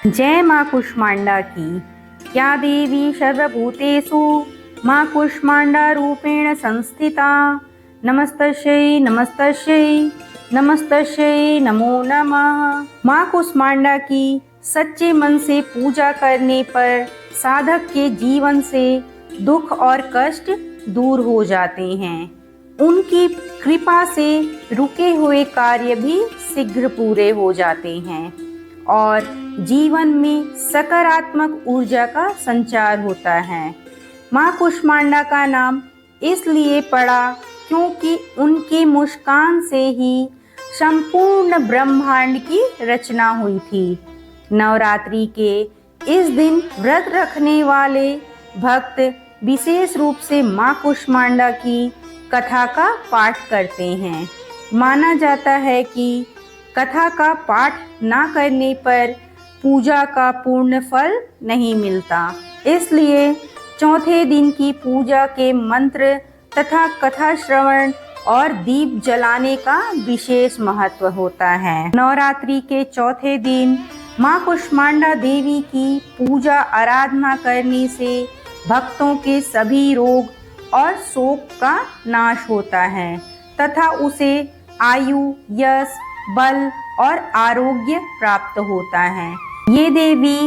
जय माँ कुष्मांडा की। क्या देवी सर्वभूतेषु माँ कुष्मांडा रूपेण संस्थिता। नमस्तस्यै नमस्तस्यै नमस्तस्यै नमो नमः। माँ कुष्मांडा की सच्चे मन से पूजा करने पर साधक के जीवन से दुख और कष्ट दूर हो जाते हैं। उनकी कृपा से रुके हुए कार्य भी शीघ्र पूरे हो जाते हैं और जीवन में सकारात्मक ऊर्जा का संचार होता है। माँ कुष्मांडा का नाम इसलिए पड़ा क्योंकि उनकी मुस्कान से ही संपूर्ण ब्रह्मांड की रचना हुई थी। नवरात्रि के इस दिन व्रत रखने वाले भक्त विशेष रूप से माँ कुष्मांडा की कथा का पाठ करते हैं। माना जाता है कि कथा का पाठ न करने पर पूजा का पूर्ण फल नहीं मिलता, इसलिए चौथे दिन की पूजा के मंत्र तथा कथा श्रवण और दीप जलाने का विशेष महत्व होता है। नवरात्रि के चौथे दिन माँ कुष्मांडा देवी की पूजा आराधना करने से भक्तों के सभी रोग और शोक का नाश होता है तथा उसे आयु, यश, बल और आरोग्य प्राप्त होता है। ये देवी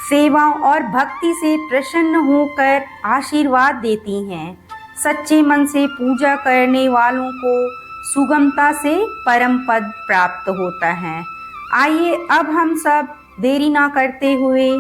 सेवा और भक्ति से प्रसन्न होकर आशीर्वाद देती हैं। सच्चे मन से पूजा करने वालों को सुगमता से परम पद प्राप्त होता है। आइए अब हम सब देरी ना करते हुए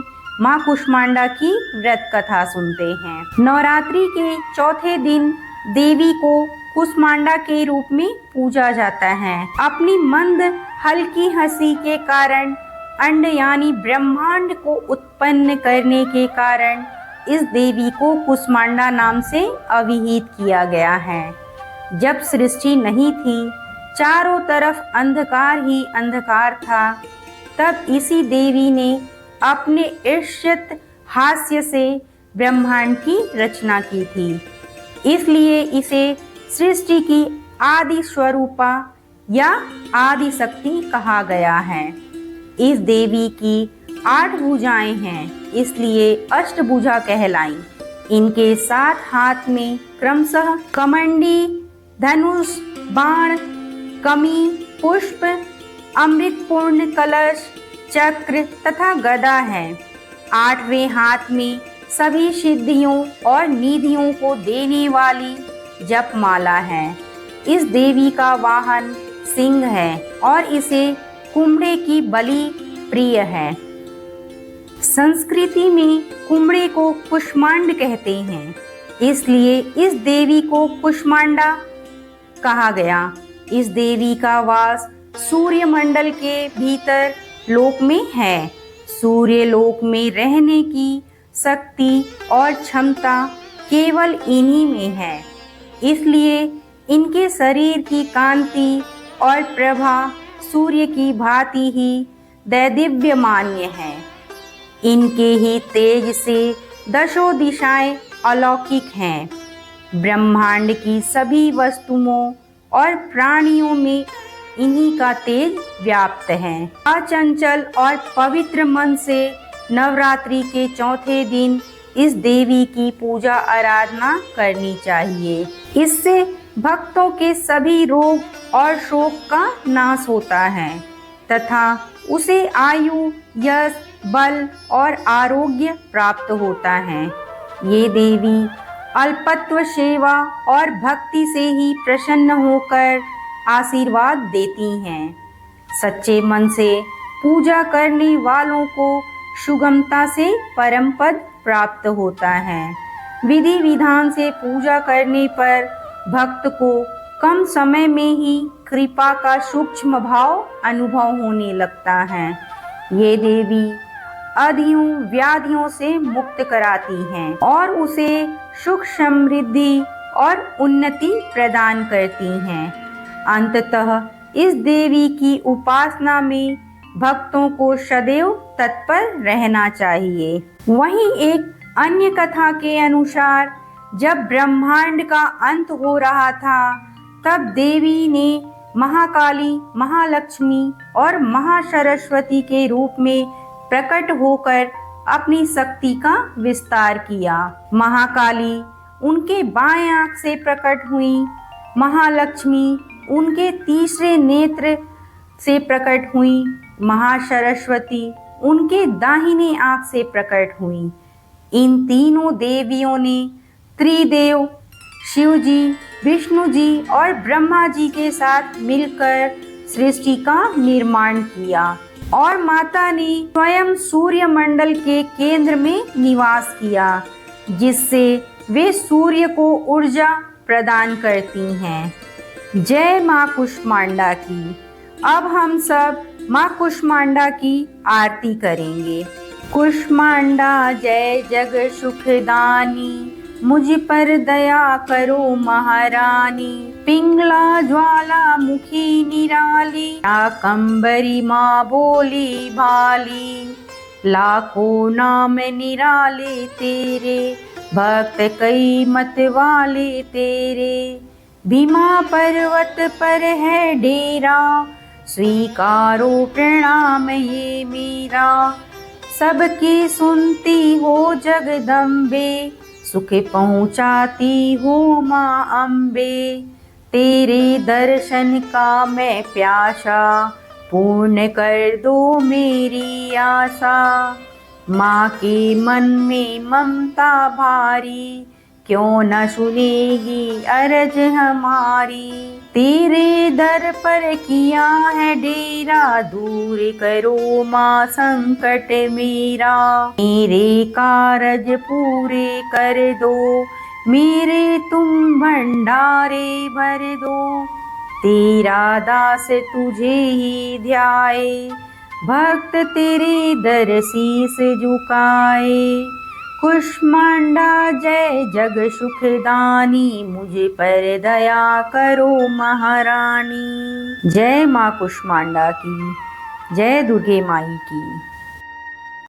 माँ कुष्मांडा की व्रत कथा सुनते हैं। नवरात्रि के चौथे दिन देवी को कुष्मांडा के रूप में पूजा जाता है। अपनी मंद हल्की हंसी के कारण अंड यानी ब्रह्मांड को उत्पन्न करने के कारण इस देवी को कुष्मांडा नाम से अभिहित किया गया है। जब सृष्टि नहीं थी, चारों तरफ अंधकार ही अंधकार था, तब इसी देवी ने अपने ईर्ष्यत हास्य से ब्रह्मांड की रचना की थी। इसलिए इसे सृष्टि की आदि स्वरूपा या आदि शक्ति कहा गया है। इस देवी की 8 भुजाएं हैं, इसलिए अष्टभुजा कहलाई। इनके 7 हाथ में क्रमशः कमंडी, धनुष, बाण, कमी, पुष्प, अमृतपूर्ण कलश, चक्र तथा गदा है। 8वें हाथ में सभी सिद्धियों और निधियों को देने वाली जपमाला है। इस देवी का वाहन सिंह है और इसे कुम्हड़े की बलि प्रिय है। संस्कृति में कुम्हड़े को कुष्मांड कहते हैं, इसलिए इस देवी को कुष्मांडा कहा गया। इस देवी का वास सूर्य मंडल के भीतर लोक में है। सूर्य लोक में रहने की शक्ति और क्षमता केवल इन्हीं में है, इसलिए इनके शरीर की कांति और प्रभा सूर्य की भांति ही दैदिव्यमान्य है। इनके ही तेज से दशों दिशाएं अलौकिक हैं। ब्रह्मांड की सभी वस्तुओं और प्राणियों में इन्हीं का तेज व्याप्त है। अचंचल और पवित्र मन से नवरात्रि के चौथे दिन इस देवी की पूजा आराधना करनी चाहिए। इससे भक्तों के सभी रोग और शोक का नाश होता है तथा उसे आयु, यश, बल और आरोग्य प्राप्त होता है। ये देवी अल्पत्व, सेवा और भक्ति से ही प्रसन्न होकर आशीर्वाद देती हैं। सच्चे मन से पूजा करने वालों को सुगमता से परम पद प्राप्त होता है। विधि विधान से पूजा करने पर भक्त को कम समय में ही कृपा का सूक्ष्म भाव अनुभव होने लगता है। ये देवी आदियों व्याधियों से मुक्त कराती हैं और उसे सुख, समृद्धि और उन्नति प्रदान करती हैं। अंततः इस देवी की उपासना में भक्तों को सदैव तत्पर रहना चाहिए। वहीं एक अन्य कथा के अनुसार जब ब्रह्मांड का अंत हो रहा था, तब देवी ने महाकाली, महालक्ष्मी और महासरस्वती के रूप में प्रकट होकर अपनी शक्ति का विस्तार किया। महाकाली उनके बाएं आंख से प्रकट हुई। महालक्ष्मी उनके तीसरे नेत्र से प्रकट हुई। महासरस्वती उनके दाहिने आंख से प्रकट हुई। इन तीनों देवियों ने त्रिदेव शिव जी, विष्णु जी और ब्रह्मा जी के साथ मिलकर सृष्टि का निर्माण किया और माता ने स्वयं सूर्य मंडल के केंद्र में निवास किया, जिससे वे सूर्य को ऊर्जा प्रदान करती हैं। जय माँ कुष्मांडा की। अब हम सब माँ कुष्मांडा की आरती करेंगे। कुष्मांडा जय जग सुखदानी, मुझ पर दया करो महारानी। पिंगला ज्वाला मुखी निराली, शाकंभरी माँ बोली भाली। लाखों नाम निराले तेरे, भक्त कई मत वाले तेरे। भीमा पर्वत पर है डेरा, स्वीकारो प्रणाम ये मेरा। सबकी सुनती हो जगदम्बे, सुख पहुँचाती हो माँ अम्बे। तेरे दर्शन का मैं प्यासा, पूर्ण कर दो मेरी आशा। माँ के मन में ममता भारी, क्यों न सुनेगी अरज हमारी। तेरे दर पर किया है डेरा, दूर करो माँ संकट मेरा। मेरे कारज पूरे कर दो, मेरे तुम भंडारे भर दो। तेरा दास तुझे ही ध्याए, भक्त तेरे दर शीस झुकाए। कुष्मांडा जय जग सुखदानी, मुझे पर दया करो महारानी। जय माँ कुष्मांडा की। जय दुर्गे माई की।